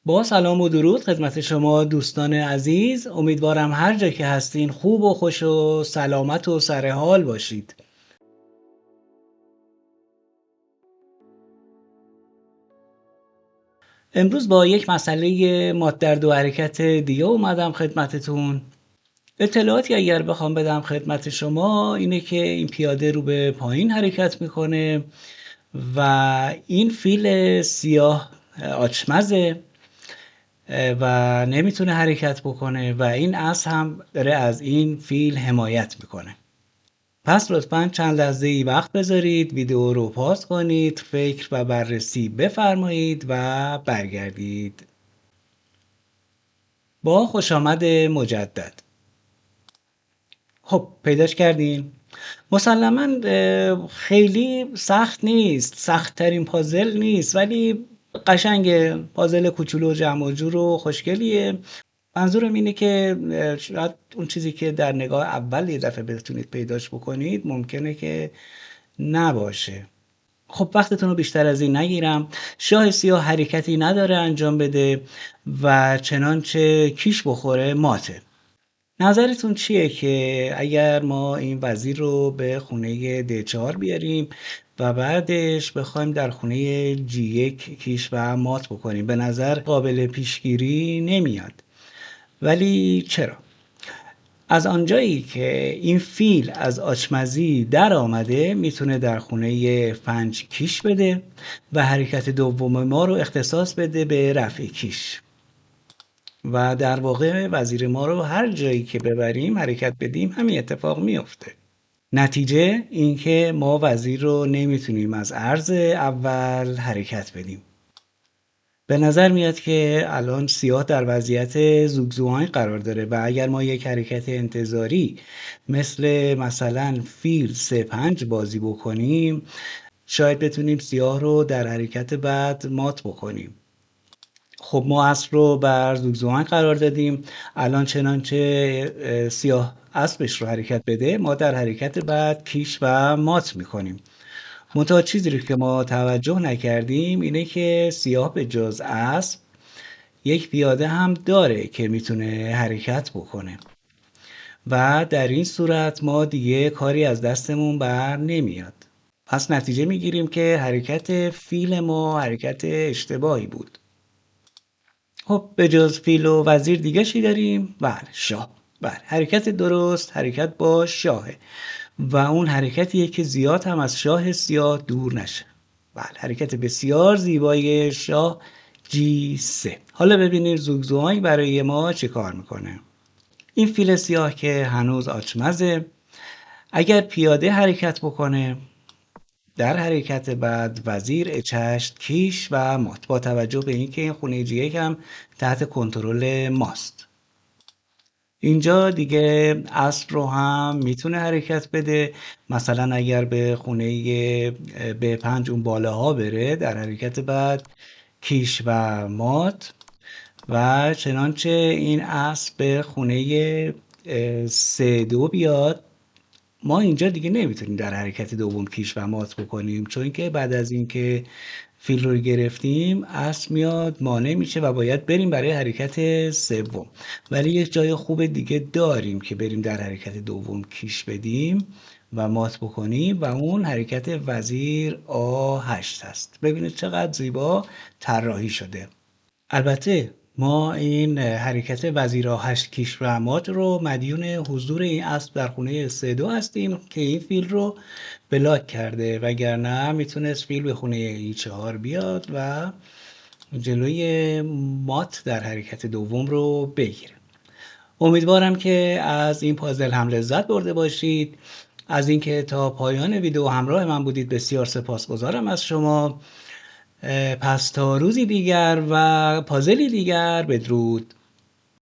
با سلام و درود خدمت شما دوستان عزیز. امیدوارم هر جا که هستین خوب و خوش و سلامت و سرحال باشید. امروز با یک مسئله ماد در دو حرکت دیگه اومدم خدمتتون. اطلاعاتی اگر بخوام بدم خدمت شما اینه که این پیاده رو به پایین حرکت میکنه و این فیل سیاه آچمزه و نمیتونه حرکت بکنه و این اسب هم داره از این فیل حمایت میکنه. پس لطفاً چند لحظه ای وقت بذارید، ویدیو رو پاس کنید، فکر و بررسی بفرمایید و برگردید. با خوش آمد مجدد. خب پیداش کردین؟ مسلماً خیلی سخت نیست، سخت ترین پازل نیست، ولی قشنگه. پازل کوچولو و جمع و جور و خوشگلیه. منظورم اینه که شاید اون چیزی که در نگاه اول یه دفعه بتونید پیداش بکنید ممکنه که نباشه. خب وقتتون رو بیشتر از این نگیرم. شاه سیاه حرکتی نداره انجام بده و چنانچه کیش بخوره ماته. نظرتون چیه که اگر ما این وزیر رو به خونه D4 بیاریم و بعدش بخوایم در خونه G1 کیش و مات بکنیم؟ به نظر قابل پیشگیری نمیاد. ولی چرا؟ از آنجایی که این فیل از آچمزی در آمده میتونه در خونه فنج کیش بده و حرکت دوم ما رو اختصاص بده به رفع کیش و در واقع وزیر ما رو هر جایی که ببریم حرکت بدیم همین اتفاق میفته. نتیجه اینکه ما وزیر رو نمیتونیم از عرض اول حرکت بدیم. به نظر میاد که الان سیاه در وضعیت زوگزوانگ قرار داره و اگر ما یک حرکت انتظاری مثلا فیل 3-5 بازی بکنیم شاید بتونیم سیاه رو در حرکت بعد مات بکنیم. خب ما اسب رو بر زوگزوانگ قرار دادیم، الان چنانچه سیاه اسبش رو حرکت بده ما در حرکت بعد کیش و مات میکنیم. منتها چیزی رو که ما توجه نکردیم اینه که سیاه به جز اسب یک پیاده هم داره که میتونه حرکت بکنه و در این صورت ما دیگه کاری از دستمون بر نمیاد. پس نتیجه میگیریم که حرکت فیل ما حرکت اشتباهی بود. خب به جز فیل و وزیر دیگه چی داریم؟ بله شاه. بله حرکت درست حرکت با شاهه و اون حرکتیه که زیاد هم از شاه سیاه دور نشه. بله حرکت بسیار زیبای شاه G3. حالا ببینید زوگزوانگ برای ما چه کار میکنه. این فیل سیاه که هنوز آچمزه اگر پیاده حرکت بکنه در حرکت بعد وزیر اچشت کیش و مات، با توجه به اینکه این خونه G1 هم تحت کنترل ماست. اینجا دیگه اسب رو هم میتونه حرکت بده، مثلا اگر به خونه B5 اون بالاها بره در حرکت بعد کیش و مات و چنانچه این اسب به خونه C2 بیاد ما اینجا دیگه نمیتونیم در حرکت دوم کیش و مات بکنیم، چون که بعد از اینکه فیل رو گرفتیم اسب میاد مانع میشه و باید بریم برای حرکت سوم. ولی یک جای خوب دیگه داریم که بریم در حرکت دوم کیش بدیم و مات بکنیم و اون حرکت وزیر A8 هست. ببینید چقدر زیبا طراحی شده. البته ما این حرکت وزیر A8 کیش و مات رو مدیون حضور این اسب در خونه C2 هستیم که این فیل رو بلاک کرده، وگرنه میتونست فیل به خونه E4 بیاد و جلوی مات در حرکت دوم رو بگیره. امیدوارم که از این پازل هم لذت برده باشید. از اینکه تا پایان ویدیو همراه من بودید بسیار سپاسگزارم از شما. پس تا روزی دیگر و پازلی دیگر، بدرود.